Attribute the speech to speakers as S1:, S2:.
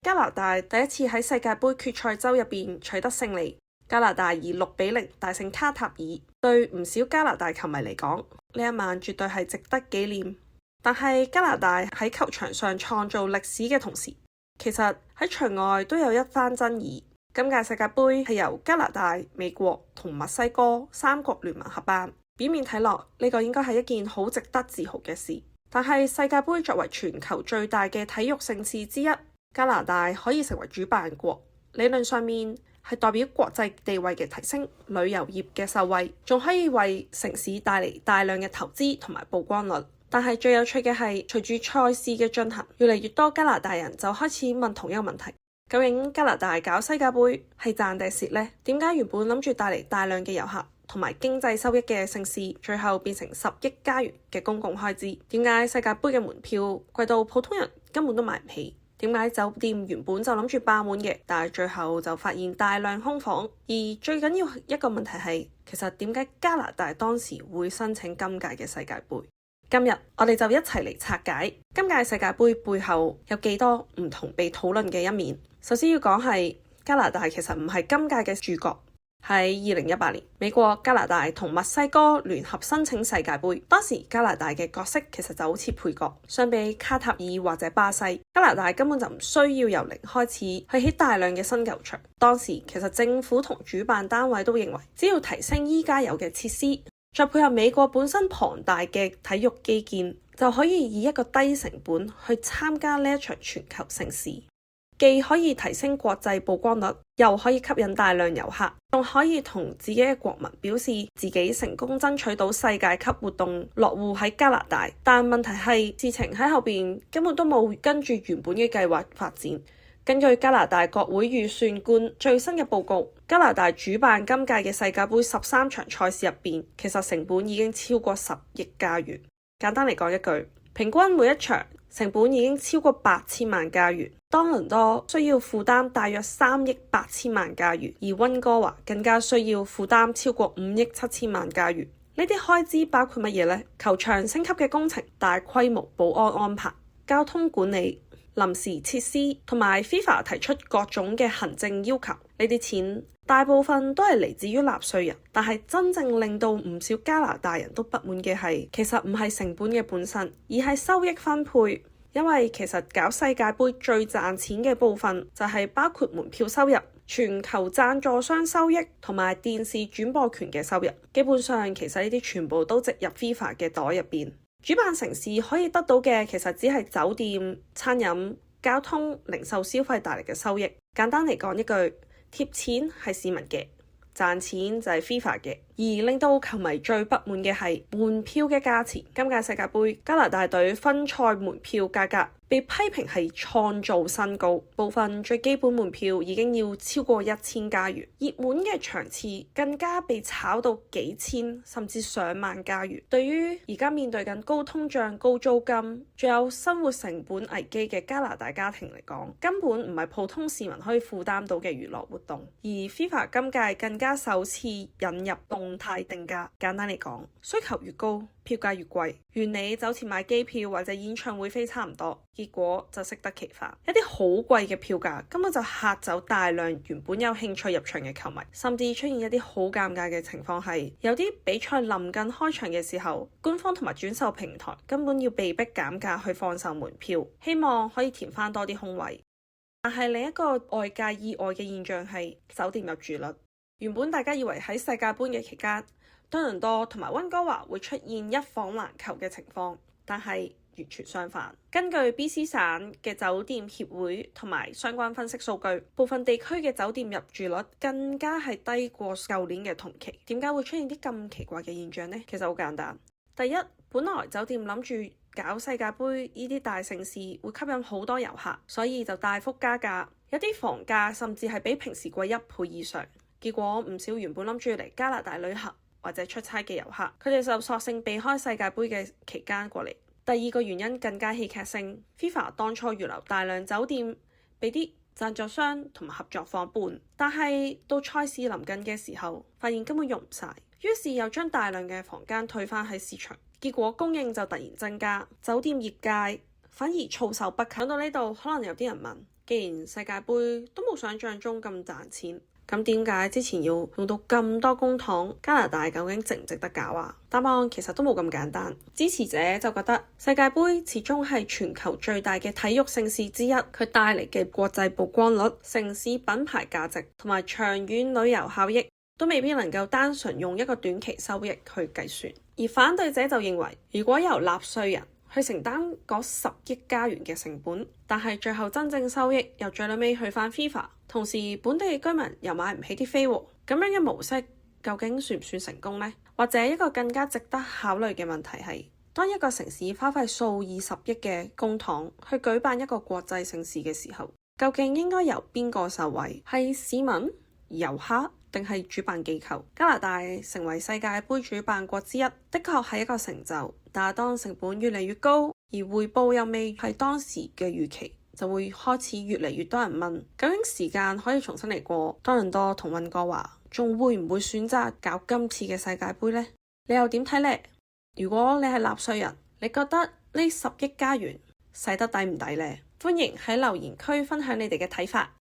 S1: 加拿大第一次喺世界盃決賽周入邊取得勝利，加拿大以6-0大勝卡塔爾。對唔少加拿大球迷嚟講，呢一晚絕對係值得紀念。但係加拿大喺球場上創造歷史嘅同時，其實喺場外都有一番爭議。今屆世界盃係由加拿大、美國同墨西哥3國聯盟合辦，表面睇落呢個應該係一件好值得自豪嘅事。但係世界盃作為全球最大嘅體育盛事之一，加拿大可以成為主辦國，理論上面係代表國際地位嘅提升、旅遊業嘅受惠，仲可以為城市帶嚟大量嘅投資同埋曝光率。但係最有趣嘅係，隨住賽事嘅進行，越嚟越多加拿大人就開始問同一個問題：究竟加拿大搞世界盃係賺定蝕呢？點解原本諗住帶嚟大量嘅遊客同埋經濟收益嘅盛事，最後變成10億加元嘅公共開支？點解世界盃嘅門票貴到普通人根本都買唔起？點解酒店原本就諗住爆滿嘅，但係最後就發現大量空房？而最緊要一個問題係，其實點解加拿大當時會申請今屆嘅世界盃？今日我哋就一齊嚟拆解今屆世界盃背後有幾多唔同被討論嘅一面。首先要講係加拿大其實唔係今屆嘅主角。喺2018年，美國、加拿大同墨西哥聯合申請世界盃，當時加拿大嘅角色其實就好似配角，相比卡塔爾或者巴西，加拿大根本就唔需要由零開始去起大量嘅新球場。當時其實政府同主辦單位都認為，只要提升依家有嘅設施，再配合美國本身龐大嘅體育基建，就可以以一個低成本去參加呢一場全球盛事，既可以提升國際曝光率，又可以吸引大量遊客，仲可以同自己嘅國民表示自己成功爭取到世界級活動落戶喺加拿大。但問題係事情喺後邊根本都冇跟住原本嘅計劃發展。根據加拿大國會預算官最新嘅報告，加拿大主辦今屆嘅世界盃13場賽事入邊，其實成本已經超過10億加元。簡單嚟講一句，平均每一場成本已經超過8000萬加元。多倫多需要負擔大約3億8千萬加元，而溫哥華更加需要負擔超過5億7千萬加元。呢啲開支包括乜嘢呢？球場升級嘅工程、大規模保安安排、交通管理、臨時設施同埋 FIFA 提出各種嘅行政要求。呢啲錢大部分都係嚟自於納稅人，但係真正令到唔少加拿大人都不滿嘅係，其實唔係成本嘅本身，而係收益分配。因為其實搞世界盃最賺錢嘅部分就係包括門票收入、全球贊助商收益同埋電視轉播權嘅收入。基本上其實呢啲全部都植入 FIFA 嘅袋入邊。主辦城市可以得到嘅其實只係酒店、餐飲、交通、零售消費帶嚟嘅收益。簡單嚟講一句，貼錢係市民嘅，賺錢就係 FIFA 嘅。而令到球迷最不滿嘅係門票嘅價錢。今屆世界盃加拿大隊分賽門票價格被批評係創造新高，部分最基本門票已經要超過1000加元，熱門嘅場次更加被炒到幾千甚至上萬加元。對於而家面對緊高通脹、高租金，仲有生活成本危機嘅加拿大家庭嚟講，根本唔係普通市民可以負擔到嘅娛樂活動。而 FIFA 今屆更加首次引入動態定價。簡單嚟講，需求越高，票價越貴，原理就好似買機票或者演唱會飛差唔多，結果就適得其反。一啲好貴嘅票價根本就嚇走大量原本有興趣入場嘅球迷，甚至出現一啲好尷尬嘅情況係，有啲比賽臨近開場嘅時候，官方同埋轉售平台根本要被逼減價去放售門票，希望可以填翻多啲空位。但係另一個外界意外嘅現象係酒店入住率。原本大家以為喺世界盃嘅期間，多倫多同埋溫哥華會出現一房難求嘅情況，但係完全相反。根據 BC 省嘅酒店協會同埋相關分析數據，部分地區嘅酒店入住率更加係低過舊年嘅同期。點解會出現啲咁奇怪嘅現象呢？其實好簡單。第一，本來酒店諗住搞世界盃呢啲大盛事會吸引好多遊客，所以就大幅加價，有啲房價甚至係比平時貴1倍以上。結果唔少原本諗住嚟加拿大旅行或者出差嘅遊客，佢哋就索性避開世界盃嘅期間過嚟。第二個原因更加戲劇性， FIFA 當初預留大量酒店俾啲贊助商同埋合作夥伴，但係到賽事臨近嘅時候，發現根本用唔晒，於是又將大量嘅房間退返喺市場，結果供應就突然增加，酒店業界反而措手不及。講到呢度，可能有啲人問，既然世界盃都冇想象中咁賺錢，咁點解之前要用到咁多公帑？加拿大究竟值唔值得搞啊？答案其實都冇咁簡單。支持者就覺得世界盃始終係全球最大嘅體育盛事之一，佢帶嚟嘅國際曝光率、城市品牌價值同埋長遠旅遊效益都未必能夠單純用一個短期收益去計算。而反對者就認為，如果由納稅人去承擔嗰10億加元嘅成本，但係最後真正收益又最尾去返 FIFA， 同時本地居民又買唔起啲飛，咁樣嘅模式究竟算唔算成功呢？或者一個更加值得考慮嘅問題係，當一個城市花費數以十億嘅公帑去舉辦一個國際盛事嘅時候，究竟應該由邊個受惠？係市民、遊客定係主辦機構？加拿大成為世界盃主辦國之一，的確係一個成就，但係當成本越嚟越高，而回報又未係當時嘅預期，就會開始越嚟越多人問，究竟時間可以重新嚟過，多倫多同溫哥華仲會唔會選擇搞今次嘅世界盃呢？你又點睇呢？如果你係納稅人，你覺得呢10億加元使得抵唔抵呢？歡迎喺留言區分享你哋嘅睇法。